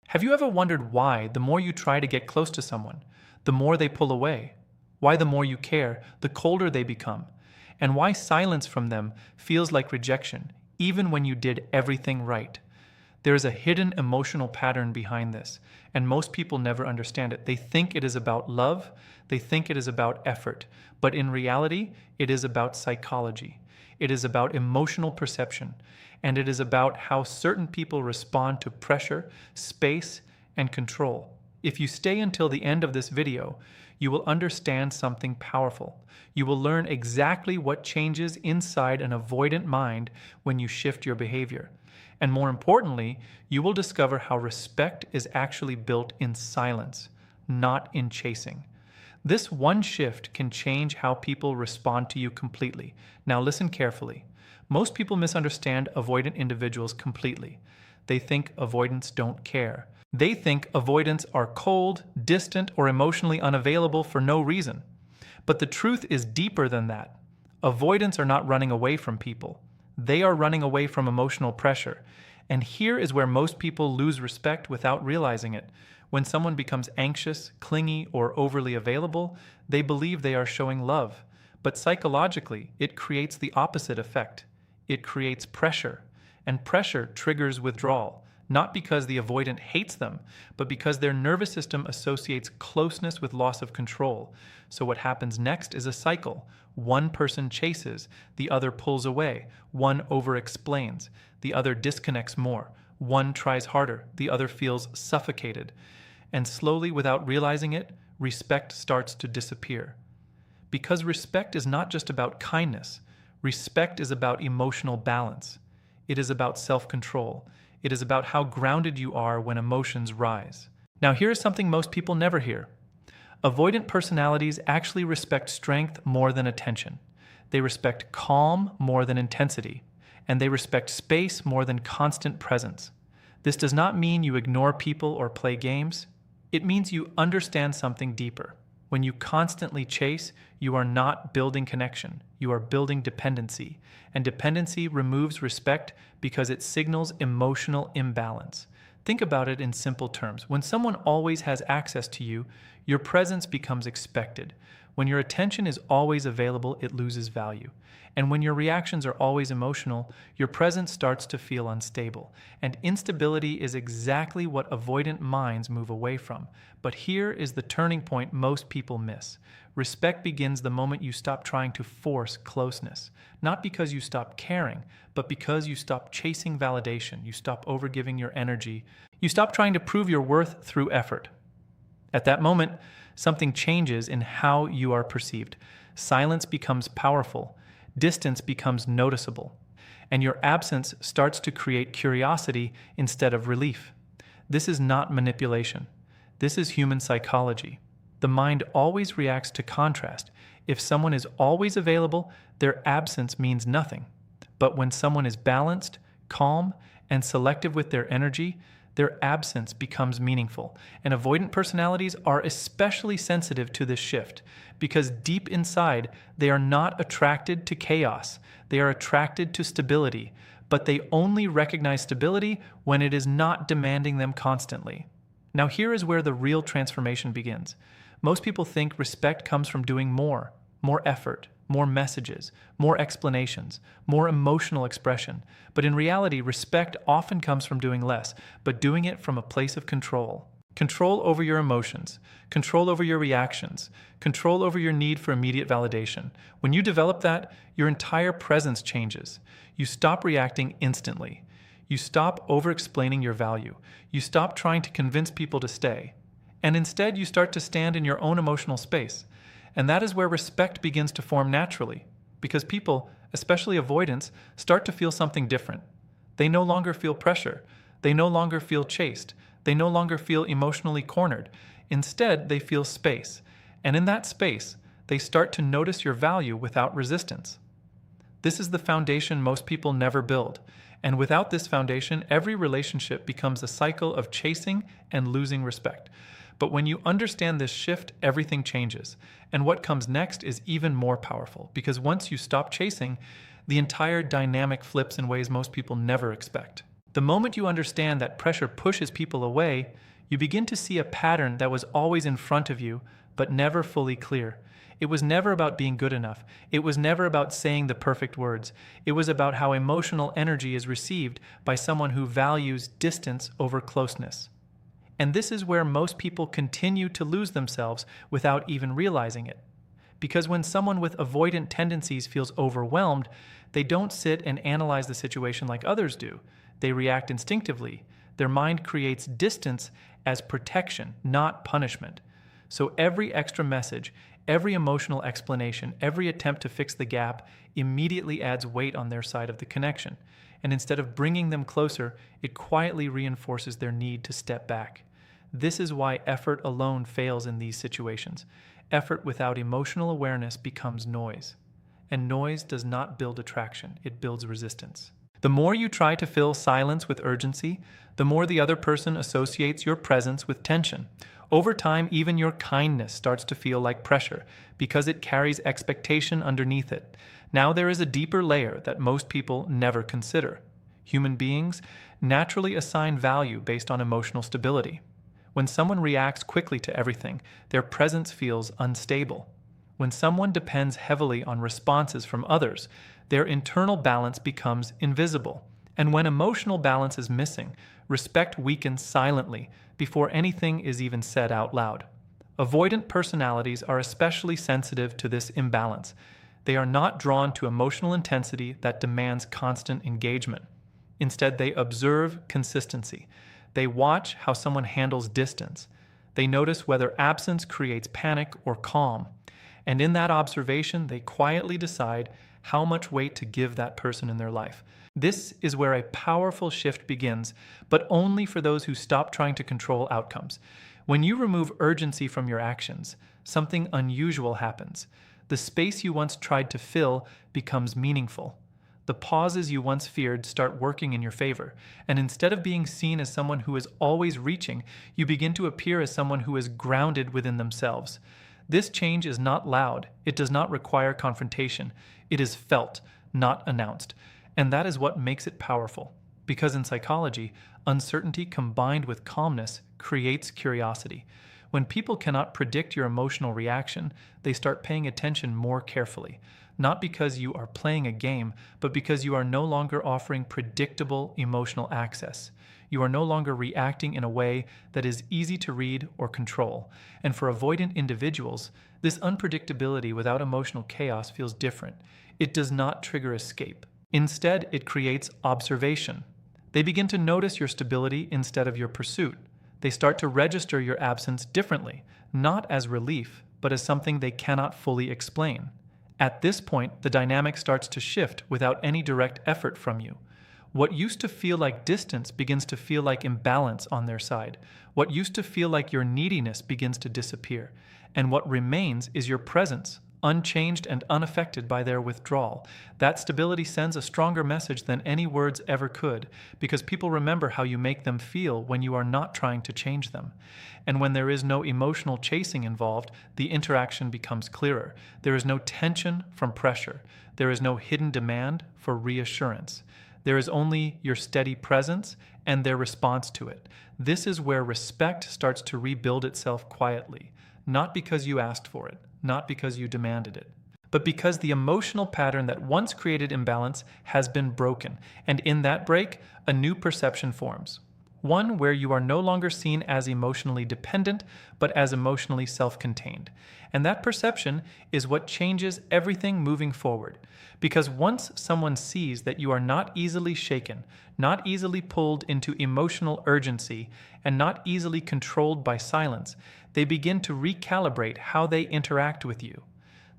Have you ever wondered why the more you try to get close to someone, the more they pull away? Why the more you care, the colder they become? And why silence from them feels like rejection, even when you did everything right? There is a hidden emotional pattern behind this, and most people never understand it. They think it is about love, they think it is about effort, but in reality, it is about psychology. It is about emotional perception, and it is about how certain people respond to pressure, space, and control. If you stay until the end of this video, you will understand something powerful. You will learn exactly what changes inside an avoidant mind when you shift your behavior. And more importantly, you will discover how respect is actually built in silence, not in chasing. This one shift can change how people respond to you completely. Now listen carefully. Most people misunderstand avoidant individuals completely. They think avoidants don't care. They think avoidants are cold, distant, or emotionally unavailable for no reason. But the truth is deeper than that. Avoidants are not running away from people. They are running away from emotional pressure. And here is where most people lose respect without realizing it. When someone becomes anxious, clingy, or overly available, they believe they are showing love. But psychologically, it creates the opposite effect. It creates pressure. And pressure triggers withdrawal, not because the avoidant hates them, but because their nervous system associates closeness with loss of control. So what happens next is a cycle. One person chases, the other pulls away, one overexplains, the other disconnects more, one tries harder, the other feels suffocated. And slowly, without realizing it, respect starts to disappear. Because respect is not just about kindness. Respect is about emotional balance. It is about self-control. It is about how grounded you are when emotions rise. Now here is something most people never hear. Avoidant personalities actually respect strength more than attention. They respect calm more than intensity. And they respect space more than constant presence. This does not mean you ignore people or play games. It means you understand something deeper. When you constantly chase, you are not building connection. You are building dependency. And dependency removes respect because it signals emotional imbalance. Think about it in simple terms. When someone always has access to you, your presence becomes expected. When your attention is always available, it loses value. And when your reactions are always emotional, your presence starts to feel unstable. And instability is exactly what avoidant minds move away from. But here is the turning point most people miss. Respect begins the moment you stop trying to force closeness. Not because you stop caring, but because you stop chasing validation. You stop overgiving your energy. You stop trying to prove your worth through effort. At that moment, something changes in how you are perceived. Silence becomes powerful. Distance becomes noticeable. And your absence starts to create curiosity instead of relief. This is not manipulation. This is human psychology. The mind always reacts to contrast. If someone is always available, their absence means nothing. But when someone is balanced, calm, and selective with their energy, their absence becomes meaningful. And avoidant personalities are especially sensitive to this shift because deep inside, they are not attracted to chaos. They are attracted to stability, but they only recognize stability when it is not demanding them constantly. Now here is where the real transformation begins. Most people think respect comes from doing more effort, more messages, more explanations, more emotional expression. But in reality, respect often comes from doing less, but doing it from a place of control. Control over your emotions, control over your reactions, control over your need for immediate validation. When you develop that, your entire presence changes. You stop reacting instantly. You stop over-explaining your value. You stop trying to convince people to stay. And instead, you start to stand in your own emotional space. And that is where respect begins to form naturally, because people, especially avoidants, start to feel something different. They no longer feel pressure. They no longer feel chased. They no longer feel emotionally cornered. Instead, they feel space. And in that space, they start to notice your value without resistance. This is the foundation most people never build. And without this foundation, every relationship becomes a cycle of chasing and losing respect. But when you understand this shift, everything changes. And what comes next is even more powerful, because once you stop chasing, the entire dynamic flips in ways most people never expect. The moment you understand that pressure pushes people away, you begin to see a pattern that was always in front of you, but never fully clear. It was never about being good enough. It was never about saying the perfect words. It was about how emotional energy is received by someone who values distance over closeness. And this is where most people continue to lose themselves without even realizing it. Because when someone with avoidant tendencies feels overwhelmed, they don't sit and analyze the situation like others do. They react instinctively. Their mind creates distance as protection, not punishment. So every extra message, every emotional explanation, every attempt to fix the gap immediately adds weight on their side of the connection. And instead of bringing them closer, it quietly reinforces their need to step back. This is why effort alone fails in these situations. Effort without emotional awareness becomes noise. And noise does not build attraction, it builds resistance. The more you try to fill silence with urgency, the more the other person associates your presence with tension. Over time, even your kindness starts to feel like pressure because it carries expectation underneath it. Now there is a deeper layer that most people never consider. Human beings naturally assign value based on emotional stability. When someone reacts quickly to everything, their presence feels unstable. When someone depends heavily on responses from others, their internal balance becomes invisible. And when emotional balance is missing, respect weakens silently before anything is even said out loud. Avoidant personalities are especially sensitive to this imbalance. They are not drawn to emotional intensity that demands constant engagement. Instead, they observe consistency. They watch how someone handles distance. They notice whether absence creates panic or calm. And in that observation, they quietly decide how much weight to give that person in their life. This is where a powerful shift begins, but only for those who stop trying to control outcomes. When you remove urgency from your actions, something unusual happens. The space you once tried to fill becomes meaningful. The pauses you once feared start working in your favor, and instead of being seen as someone who is always reaching, you begin to appear as someone who is grounded within themselves. This change is not loud. It does not require confrontation. It is felt, not announced. And that is what makes it powerful. Because in psychology, uncertainty combined with calmness creates curiosity. When people cannot predict your emotional reaction, they start paying attention more carefully. Not because you are playing a game, but because you are no longer offering predictable emotional access. You are no longer reacting in a way that is easy to read or control. And for avoidant individuals, this unpredictability without emotional chaos feels different. It does not trigger escape. Instead, it creates observation. They begin to notice your stability instead of your pursuit. They start to register your absence differently, not as relief, but as something they cannot fully explain. At this point, the dynamic starts to shift without any direct effort from you. What used to feel like distance begins to feel like imbalance on their side. What used to feel like your neediness begins to disappear. And what remains is your presence, unchanged and unaffected by their withdrawal. That stability sends a stronger message than any words ever could, because people remember how you make them feel when you are not trying to change them. And when there is no emotional chasing involved, the interaction becomes clearer. There is no tension from pressure. There is no hidden demand for reassurance. There is only your steady presence and their response to it. This is where respect starts to rebuild itself quietly, not because you asked for it, not because you demanded it, but because the emotional pattern that once created imbalance has been broken, and in that break, a new perception forms. One where you are no longer seen as emotionally dependent, but as emotionally self-contained. And that perception is what changes everything moving forward. Because once someone sees that you are not easily shaken, not easily pulled into emotional urgency, and not easily controlled by silence, they begin to recalibrate how they interact with you.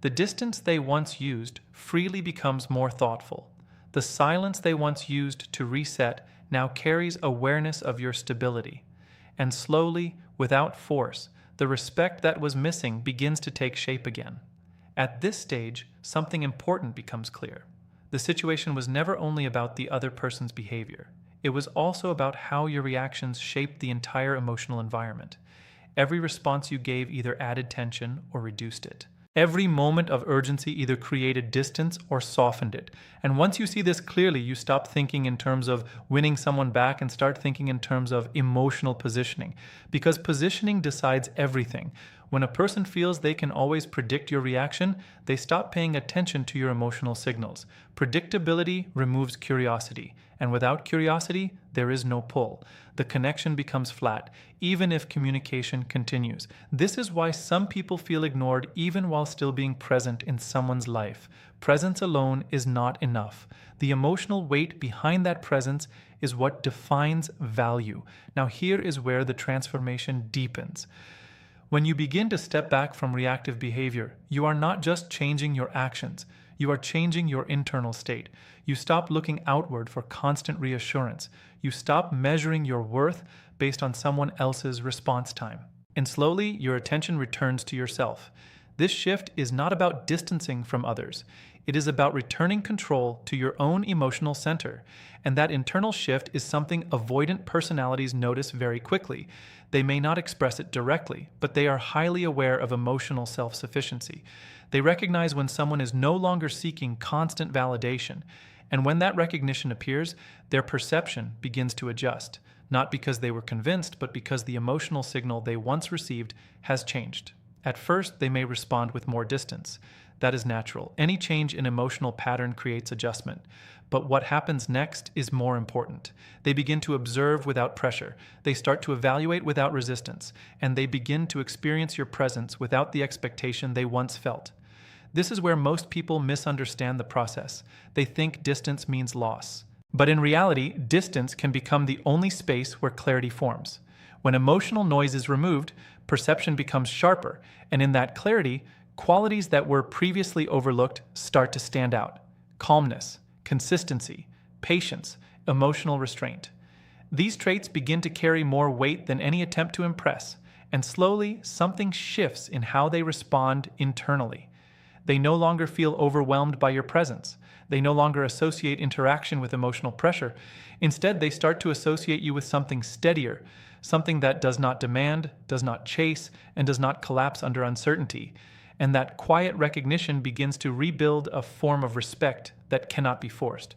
The distance they once used freely becomes more thoughtful. The silence they once used to reset now carries awareness of your stability. And slowly, without force, the respect that was missing begins to take shape again. At this stage, something important becomes clear. The situation was never only about the other person's behavior. It was also about how your reactions shaped the entire emotional environment. Every response you gave either added tension or reduced it. Every moment of urgency either created distance or softened it. And once you see this clearly, you stop thinking in terms of winning someone back and start thinking in terms of emotional positioning. Because positioning decides everything. When a person feels they can always predict your reaction, they stop paying attention to your emotional signals. Predictability removes curiosity, and without curiosity, there is no pull. The connection becomes flat, even if communication continues. This is why some people feel ignored even while still being present in someone's life. Presence alone is not enough. The emotional weight behind that presence is what defines value. Now, here is where the transformation deepens. When you begin to step back from reactive behavior, you are not just changing your actions, you are changing your internal state. You stop looking outward for constant reassurance. You stop measuring your worth based on someone else's response time. And slowly, your attention returns to yourself. This shift is not about distancing from others. It is about returning control to your own emotional center. And that internal shift is something avoidant personalities notice very quickly. They may not express it directly, but they are highly aware of emotional self-sufficiency. They recognize when someone is no longer seeking constant validation. And when that recognition appears, their perception begins to adjust. Not because they were convinced, but because the emotional signal they once received has changed. At first, they may respond with more distance. That is natural. Any change in emotional pattern creates adjustment. But what happens next is more important. They begin to observe without pressure. They start to evaluate without resistance. And they begin to experience your presence without the expectation they once felt. This is where most people misunderstand the process. They think distance means loss. But in reality, distance can become the only space where clarity forms. When emotional noise is removed, perception becomes sharper, and in that clarity, qualities that were previously overlooked start to stand out. Calmness, consistency, patience, emotional restraint. These traits begin to carry more weight than any attempt to impress, and slowly something shifts in how they respond internally. They no longer feel overwhelmed by your presence. They no longer associate interaction with emotional pressure. Instead, they start to associate you with something steadier, something that does not demand, does not chase, and does not collapse under uncertainty. And that quiet recognition begins to rebuild a form of respect that cannot be forced.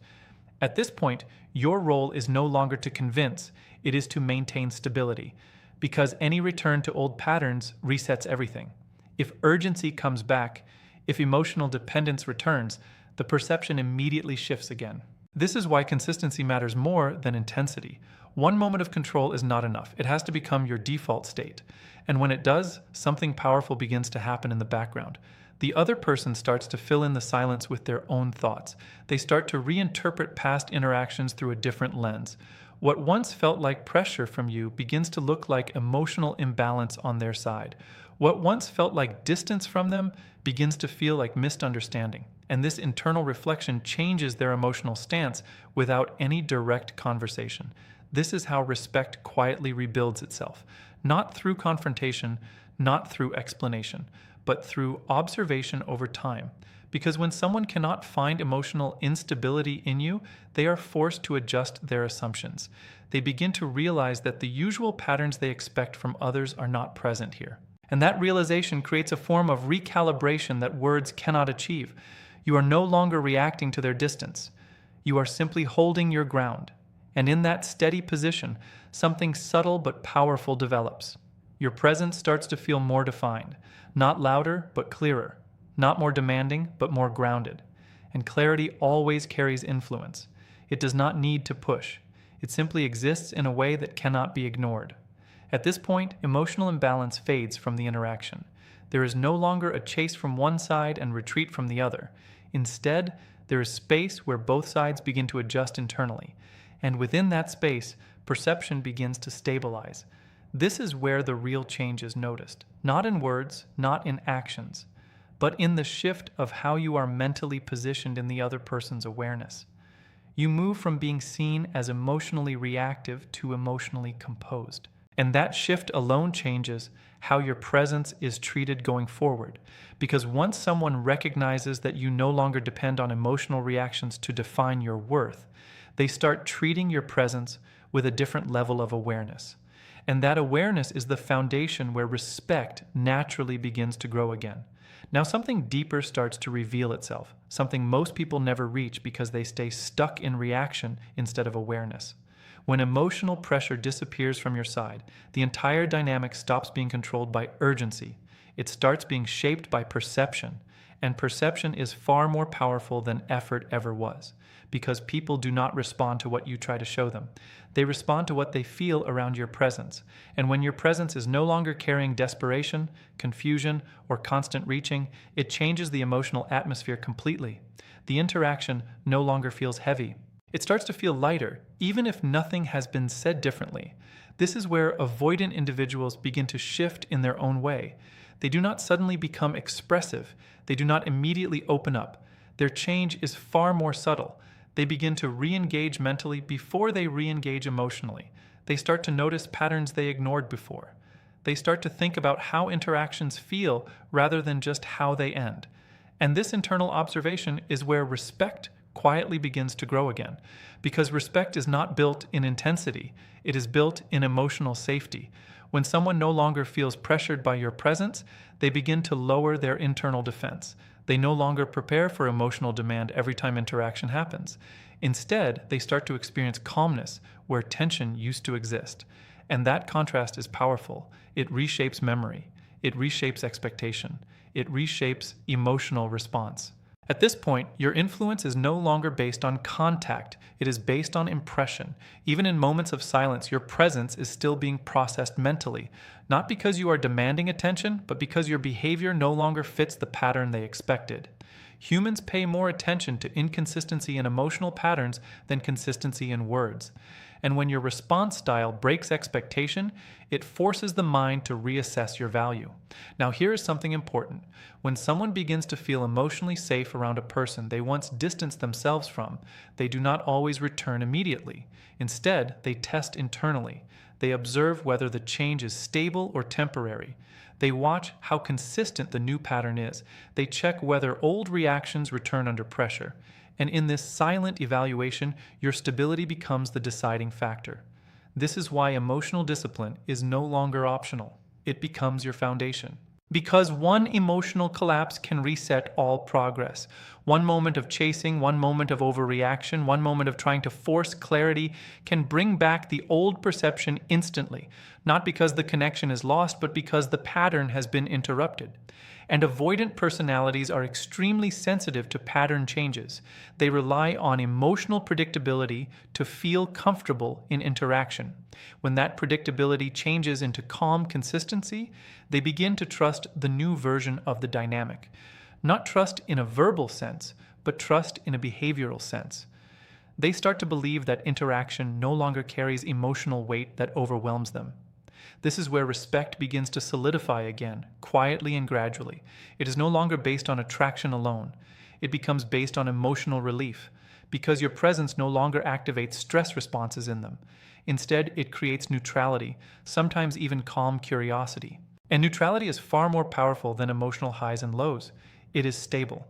At this point, your role is no longer to convince, it is to maintain stability, because any return to old patterns resets everything. If urgency comes back, if emotional dependence returns, the perception immediately shifts again. This is why consistency matters more than intensity. One moment of control is not enough. It has to become your default state. And when it does, something powerful begins to happen in the background. The other person starts to fill in the silence with their own thoughts. They start to reinterpret past interactions through a different lens. What once felt like pressure from you begins to look like emotional imbalance on their side. What once felt like distance from them begins to feel like misunderstanding. And this internal reflection changes their emotional stance without any direct conversation. This is how respect quietly rebuilds itself, not through confrontation, not through explanation, but through observation over time. Because when someone cannot find emotional instability in you, they are forced to adjust their assumptions. They begin to realize that the usual patterns they expect from others are not present here. And that realization creates a form of recalibration that words cannot achieve. You are no longer reacting to their distance. You are simply holding your ground. And in that steady position, something subtle but powerful develops. Your presence starts to feel more defined, not louder but clearer, not more demanding but more grounded. And clarity always carries influence. It does not need to push. It simply exists in a way that cannot be ignored. At this point, emotional imbalance fades from the interaction. There is no longer a chase from one side and retreat from the other. Instead, there is space where both sides begin to adjust internally. And within that space, perception begins to stabilize. This is where the real change is noticed. Not in words, not in actions, but in the shift of how you are mentally positioned in the other person's awareness. You move from being seen as emotionally reactive to emotionally composed. And that shift alone changes how your presence is treated going forward. Because once someone recognizes that you no longer depend on emotional reactions to define your worth, they start treating your presence with a different level of awareness. And that awareness is the foundation where respect naturally begins to grow again. Now something deeper starts to reveal itself, something most people never reach because they stay stuck in reaction instead of awareness. When emotional pressure disappears from your side, the entire dynamic stops being controlled by urgency. It starts being shaped by perception, and perception is far more powerful than effort ever was, because people do not respond to what you try to show them. They respond to what they feel around your presence, and when your presence is no longer carrying desperation, confusion, or constant reaching, it changes the emotional atmosphere completely. The interaction no longer feels heavy. It starts to feel lighter, even if nothing has been said differently. This is where avoidant individuals begin to shift in their own way. They do not suddenly become expressive. They do not immediately open up. Their change is far more subtle. They begin to re-engage mentally before they re-engage emotionally. They start to notice patterns they ignored before. They start to think about how interactions feel rather than just how they end. And this internal observation is where respect quietly begins to grow again, because respect is not built in intensity, it is built in emotional safety. When someone no longer feels pressured by your presence, they begin to lower their internal defense. They no longer prepare for emotional demand every time interaction happens. Instead, they start to experience calmness where tension used to exist. And that contrast is powerful. It reshapes memory. It reshapes expectation. It reshapes emotional response. At this point, your influence is no longer based on contact, it is based on impression. Even in moments of silence, your presence is still being processed mentally, not because you are demanding attention, but because your behavior no longer fits the pattern they expected. Humans pay more attention to inconsistency in emotional patterns than consistency in words. And when your response style breaks expectation, it forces the mind to reassess your value. Now, here is something important. When someone begins to feel emotionally safe around a person they once distanced themselves from, they do not always return immediately. Instead, they test internally. They observe whether the change is stable or temporary. They watch how consistent the new pattern is. They check whether old reactions return under pressure. And in this silent evaluation, your stability becomes the deciding factor. This is why emotional discipline is no longer optional. It becomes your foundation. Because one emotional collapse can reset all progress. One moment of chasing, one moment of overreaction, one moment of trying to force clarity can bring back the old perception instantly, not because the connection is lost, but because the pattern has been interrupted. And avoidant personalities are extremely sensitive to pattern changes. They rely on emotional predictability to feel comfortable in interaction. When that predictability changes into calm consistency, they begin to trust the new version of the dynamic. Not trust in a verbal sense, but trust in a behavioral sense. They start to believe that interaction no longer carries emotional weight that overwhelms them. This is where respect begins to solidify again, quietly and gradually. It is no longer based on attraction alone. It becomes based on emotional relief, because your presence no longer activates stress responses in them. Instead, it creates neutrality, sometimes even calm curiosity. And neutrality is far more powerful than emotional highs and lows. It is stable.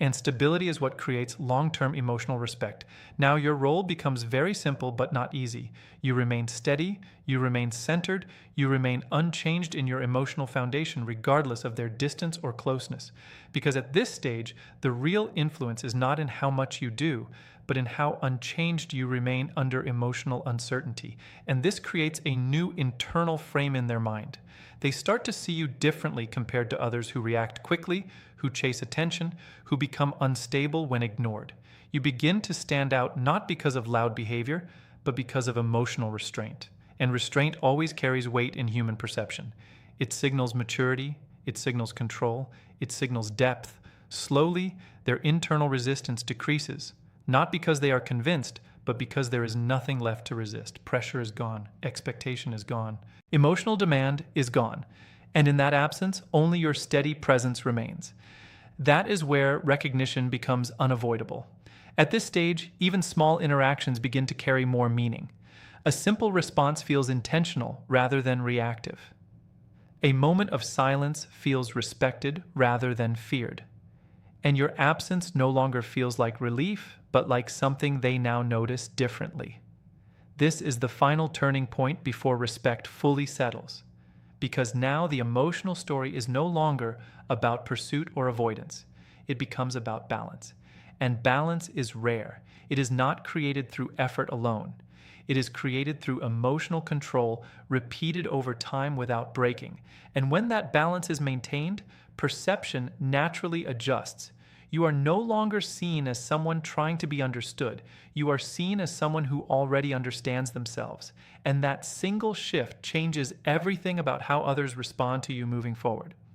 And stability is what creates long-term emotional respect. Now your role becomes very simple but not easy. You remain steady, you remain centered, you remain unchanged in your emotional foundation regardless of their distance or closeness. Because at this stage, the real influence is not in how much you do, but in how unchanged you remain under emotional uncertainty. And this creates a new internal frame in their mind. They start to see you differently compared to others who react quickly, who chase attention, who become unstable when ignored. You begin to stand out not because of loud behavior, but because of emotional restraint. And restraint always carries weight in human perception. It signals maturity, it signals control, it signals depth. Slowly, their internal resistance decreases, not because they are convinced, but because there is nothing left to resist. Pressure is gone, expectation is gone. Emotional demand is gone, and in that absence, only your steady presence remains. That is where recognition becomes unavoidable. At this stage, even small interactions begin to carry more meaning. A simple response feels intentional rather than reactive. A moment of silence feels respected rather than feared. And your absence no longer feels like relief, but like something they now notice differently. This is the final turning point before respect fully settles. because now the emotional story is no longer about pursuit or avoidance. It becomes about balance. And balance is rare. It is not created through effort alone. It is created through emotional control repeated over time without breaking. And when that balance is maintained, perception naturally adjusts. You are no longer seen as someone trying to be understood. You are seen as someone who already understands themselves. And that single shift changes everything about how others respond to you moving forward.